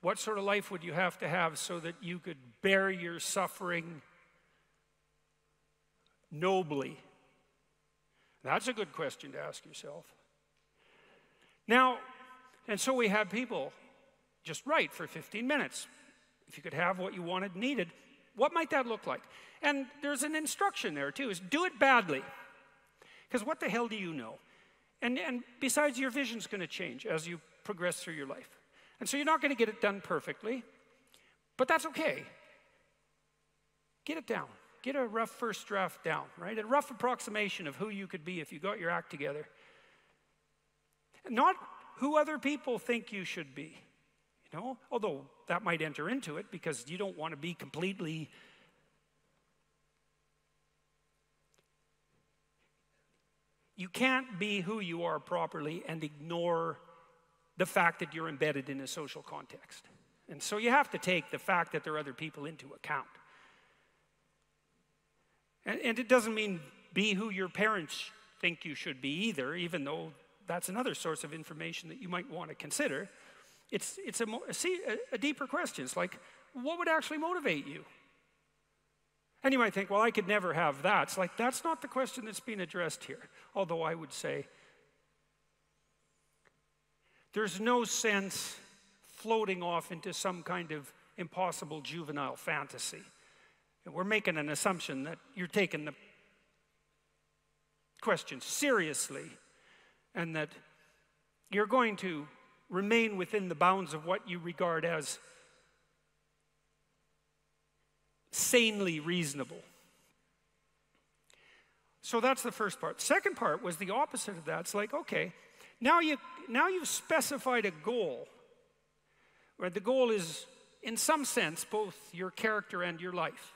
What sort of life would you have to have so that you could bear your suffering nobly? That's a good question to ask yourself. Now, and so we had people just write for 15 minutes. If you could have what you wanted and needed, what might that look like? And there's an instruction there too, is do it badly. Because what the hell do you know? And besides, your vision's going to change as you progress through your life. And so you're not going to get it done perfectly, but that's okay. Get it down. Get a rough first draft down, right? A rough approximation of who you could be if you got your act together. Not who other people think you should be, you know? Although that might enter into it because you don't want to be completely... You can't be who you are properly and ignore the fact that you're embedded in a social context. And so you have to take the fact that there are other people into account. And it doesn't mean be who your parents think you should be either, even though that's another source of information that you might want to consider. It's a deeper question. It's like, what would actually motivate you? And you might think, well, I could never have that. It's like, that's not the question that's being addressed here. Although I would say, there's no sense floating off into some kind of impossible juvenile fantasy. And we're making an assumption that you're taking the question seriously and that you're going to remain within the bounds of what you regard as sanely reasonable. So that's the first part. Second part was the opposite of that. It's like, okay, now you've specified a goal. Right? The goal is, in some sense, both your character and your life.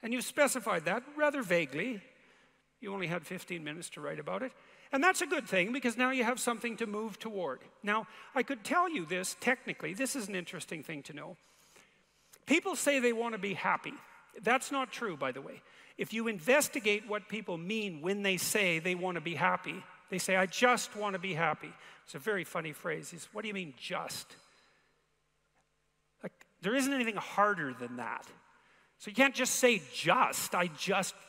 And you've specified that rather vaguely. You only had 15 minutes to write about it. And that's a good thing because now you have something to move toward. Now, I could tell you this technically. This is an interesting thing to know. People say they want to be happy. That's not true, by the way. If you investigate what people mean when they say they want to be happy, they say, I just want to be happy. It's a very funny phrase. It's, what do you mean, just? Like, there isn't anything harder than that. So you can't just say just,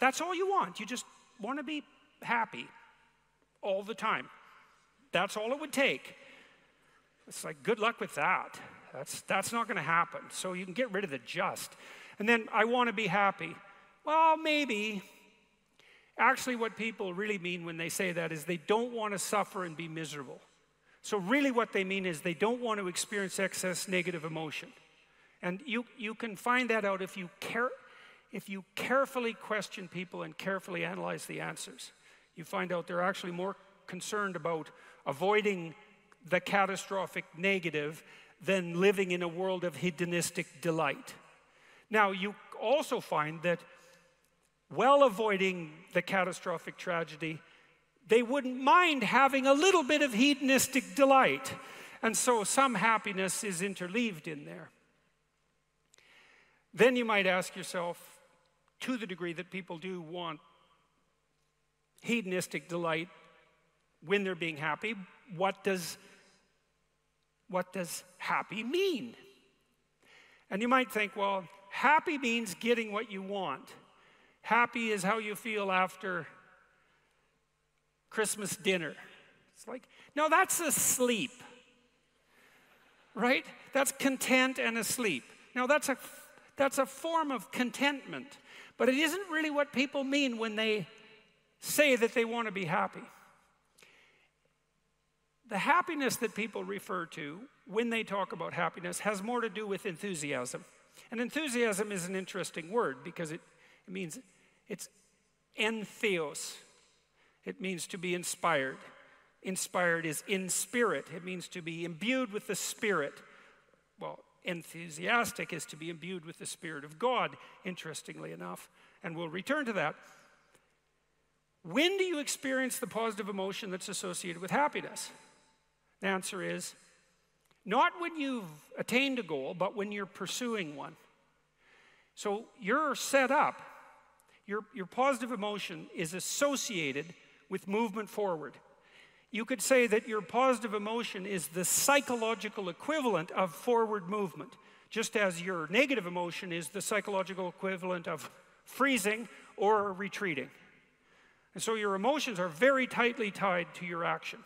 that's all you want. You just want to be happy all the time. That's all it would take. It's like, good luck with that. That's not going to happen. So you can get rid of the just. And then, I want to be happy. Well, maybe. Actually, what people really mean when they say that is they don't want to suffer and be miserable. So really what they mean is they don't want to experience excess negative emotion. And you can find that out if you carefully question people and carefully analyze the answers. You find out they're actually more concerned about avoiding the catastrophic negative than living in a world of hedonistic delight. Now, you also find that while avoiding the catastrophic tragedy, they wouldn't mind having a little bit of hedonistic delight. And so some happiness is interleaved in there. Then you might ask yourself, to the degree that people do want hedonistic delight when they're being happy, what does happy mean? And you might think, well, happy means getting what you want. Happy is how you feel after Christmas dinner. It's like, no, that's asleep, right? That's content and asleep. Now, that's a form of contentment, but it isn't really what people mean when they say that they want to be happy. The happiness that people refer to when they talk about happiness has more to do with enthusiasm. And enthusiasm is an interesting word because it means it's entheos. It means to be inspired. Inspired is in spirit. It means to be imbued with the Spirit. Well, enthusiastic is to be imbued with the Spirit of God, interestingly enough. And we'll return to that. When do you experience the positive emotion that's associated with happiness? The answer is, not when you've attained a goal, but when you're pursuing one. So you're set up, your positive emotion is associated with movement forward. You could say that your positive emotion is the psychological equivalent of forward movement, just as your negative emotion is the psychological equivalent of freezing or retreating. And so your emotions are very tightly tied to your action.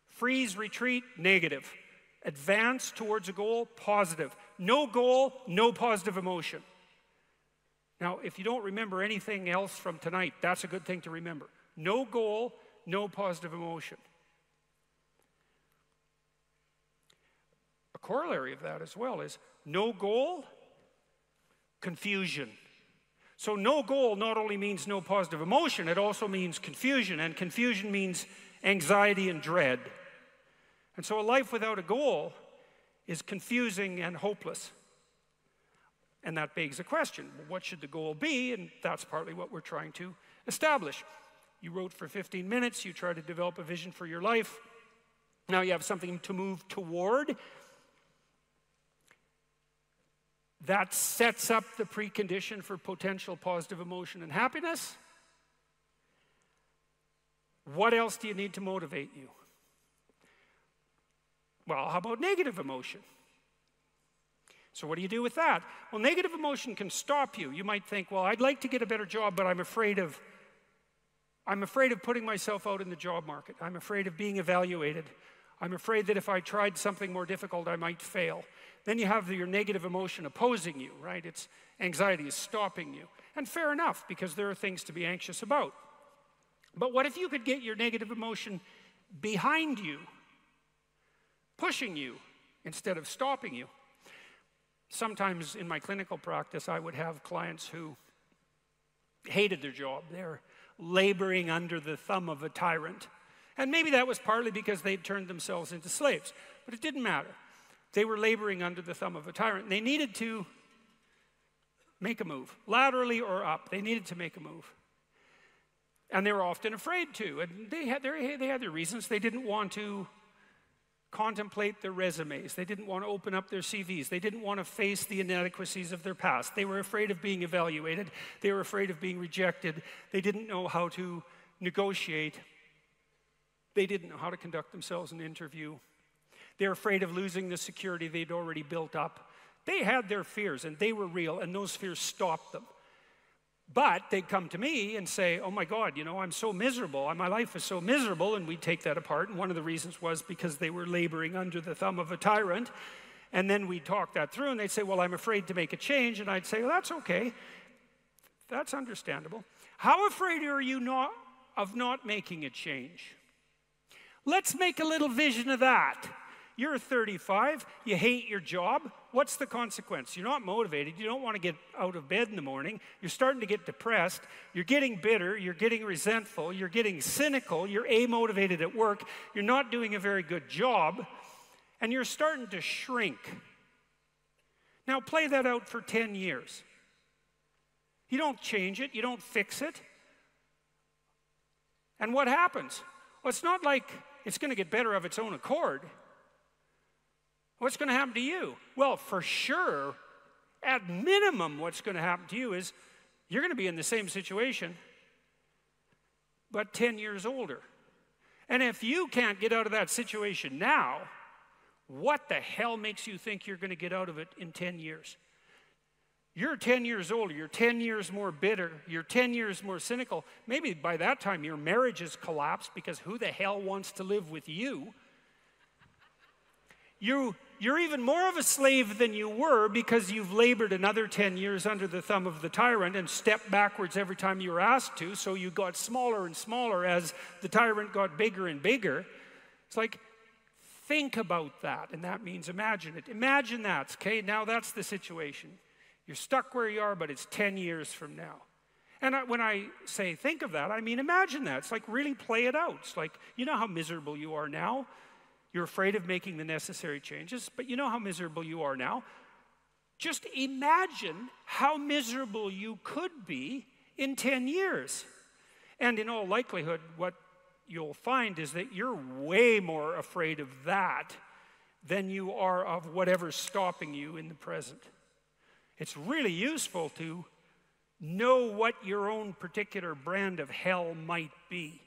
Freeze, retreat, negative. Advance towards a goal, positive. No goal, no positive emotion. Now, if you don't remember anything else from tonight, that's a good thing to remember. No goal, no positive emotion. A corollary of that as well is no goal, confusion. So no goal not only means no positive emotion, it also means confusion, and confusion means anxiety and dread. And so a life without a goal is confusing and hopeless. And that begs a question, well, what should the goal be? And that's partly what we're trying to establish. You wrote for 15 minutes, you try to develop a vision for your life. Now you have something to move toward. That sets up the precondition for potential positive emotion and happiness. What else do you need to motivate you? Well, how about negative emotion? So what do you do with that? Well, negative emotion can stop you. You might think, well, I'd like to get a better job, but I'm afraid of putting myself out in the job market. I'm afraid of being evaluated. I'm afraid that if I tried something more difficult, I might fail. Then you have your negative emotion opposing you, right? It's anxiety is stopping you. And fair enough, because there are things to be anxious about. But what if you could get your negative emotion behind you, pushing you instead of stopping you? Sometimes in my clinical practice, I would have clients who hated their job. They're laboring under the thumb of a tyrant. And maybe that was partly because they'd turned themselves into slaves. But it didn't matter. They were laboring under the thumb of a tyrant. And they needed to make a move, laterally or up. They needed to make a move. And they were often afraid to. And they had their reasons. They didn't want to contemplate their resumes. They didn't want to open up their CVs. They didn't want to face the inadequacies of their past. They were afraid of being evaluated. They were afraid of being rejected. They didn't know how to negotiate. They didn't know how to conduct themselves in an interview. They were afraid of losing the security they'd already built up. They had their fears, and they were real, and those fears stopped them. But they'd come to me and say, oh my God, you know, I'm so miserable. My life is so miserable. And we'd take that apart. And one of the reasons was because they were laboring under the thumb of a tyrant. And then we'd talk that through. And they'd say, well, I'm afraid to make a change. And I'd say, well, that's okay. That's understandable. How afraid are you of not making a change? Let's make a little vision of that. You're 35, you hate your job. What's the consequence? You're not motivated. You don't want to get out of bed in the morning. You're starting to get depressed. You're getting bitter. You're getting resentful. You're getting cynical. You're amotivated at work. You're not doing a very good job. And you're starting to shrink. Now play that out for 10 years. You don't change it. You don't fix it. And what happens? Well, it's not like it's going to get better of its own accord. What's going to happen to you? Well, for sure, at minimum, what's going to happen to you is you're going to be in the same situation, but 10 years older. And if you can't get out of that situation now, what the hell makes you think you're going to get out of it in 10 years? You're 10 years older, you're 10 years more bitter, you're 10 years more cynical. Maybe by that time your marriage has collapsed because who the hell wants to live with you? You're even more of a slave than you were because you've labored another 10 years under the thumb of the tyrant and stepped backwards every time you were asked to, so you got smaller and smaller as the tyrant got bigger and bigger. It's like, think about that, and that means imagine it. Imagine that, okay? Now that's the situation. You're stuck where you are, but it's 10 years from now. And when I say think of that, I mean imagine that. It's like really play it out. It's like, you know how miserable you are now? You're afraid of making the necessary changes, but you know how miserable you are now. Just imagine how miserable you could be in 10 years. And in all likelihood, what you'll find is that you're way more afraid of that than you are of whatever's stopping you in the present. It's really useful to know what your own particular brand of hell might be.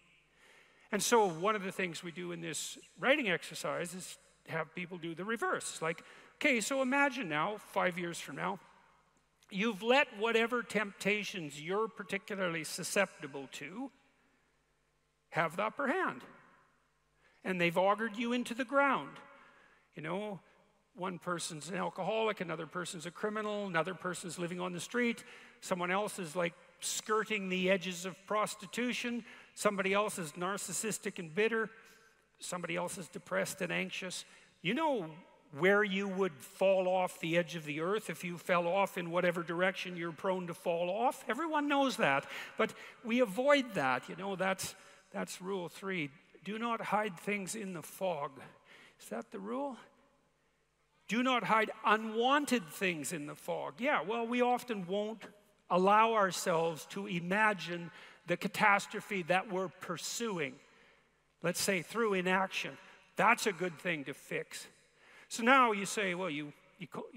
And so one of the things we do in this writing exercise is have people do the reverse. Like, okay, so imagine now, 5 years from now, you've let whatever temptations you're particularly susceptible to have the upper hand. And they've augured you into the ground. You know, one person's an alcoholic, another person's a criminal, another person's living on the street, someone else is like skirting the edges of prostitution, somebody else is narcissistic and bitter, somebody else is depressed and anxious. You know where you would fall off the edge of the earth if you fell off in whatever direction you're prone to fall off. Everyone knows that, but we avoid that. You know, that's rule 3. Do not hide things in the fog. Is that the rule? Do not hide unwanted things in the fog. Yeah, well, we often won't allow ourselves to imagine the catastrophe that we're pursuing. Let's say through inaction. That's a good thing to fix. So now you say, well, you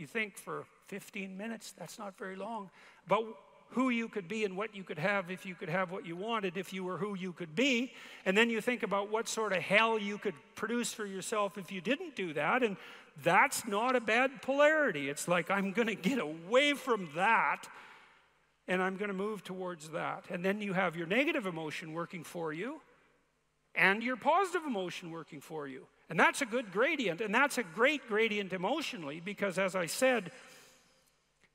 think for 15 minutes, that's not very long, about who you could be and what you could have if you could have what you wanted, if you were who you could be. And then you think about what sort of hell you could produce for yourself if you didn't do that. And that's not a bad polarity. It's like, I'm going to get away from that, and I'm going to move towards that. And then you have your negative emotion working for you, and your positive emotion working for you. And that's a good gradient, and that's a great gradient emotionally, because as I said,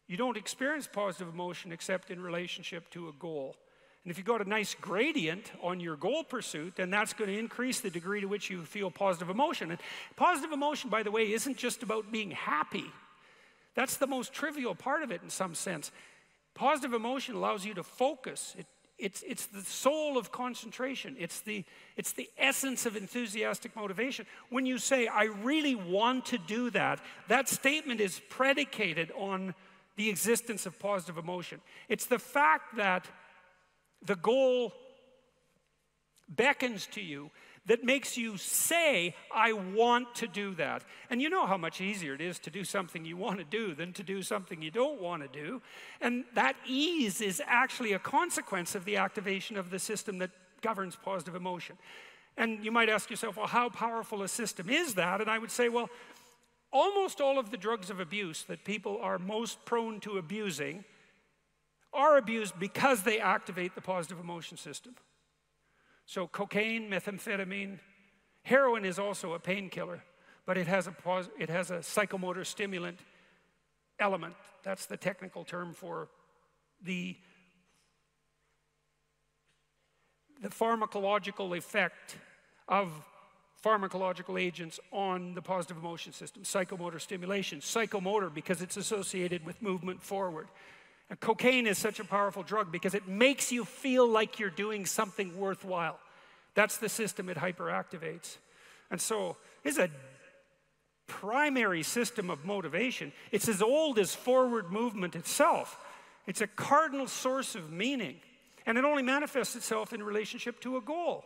you don't experience positive emotion except in relationship to a goal. And if you've got a nice gradient on your goal pursuit, then that's going to increase the degree to which you feel positive emotion. And positive emotion, by the way, isn't just about being happy. That's the most trivial part of it in some sense. Positive emotion allows you to focus. It's the soul of concentration. It's the essence of enthusiastic motivation. When you say, I really want to do that, that statement is predicated on the existence of positive emotion. It's the fact that the goal beckons to you that makes you say, I want to do that. And you know how much easier it is to do something you want to do than to do something you don't want to do. And that ease is actually a consequence of the activation of the system that governs positive emotion. And you might ask yourself, well, how powerful a system is that? And I would say, well, almost all of the drugs of abuse that people are most prone to abusing are abused because they activate the positive emotion system. So cocaine, methamphetamine, heroin is also a painkiller, but it has a psychomotor stimulant element. That's the technical term for the pharmacological effect of pharmacological agents on the positive emotion system. Psychomotor stimulation. Psychomotor because it's associated with movement forward. And cocaine is such a powerful drug because it makes you feel like you're doing something worthwhile. That's the system it hyperactivates. And so it's a primary system of motivation. It's as old as forward movement itself. It's a cardinal source of meaning. And it only manifests itself in relationship to a goal.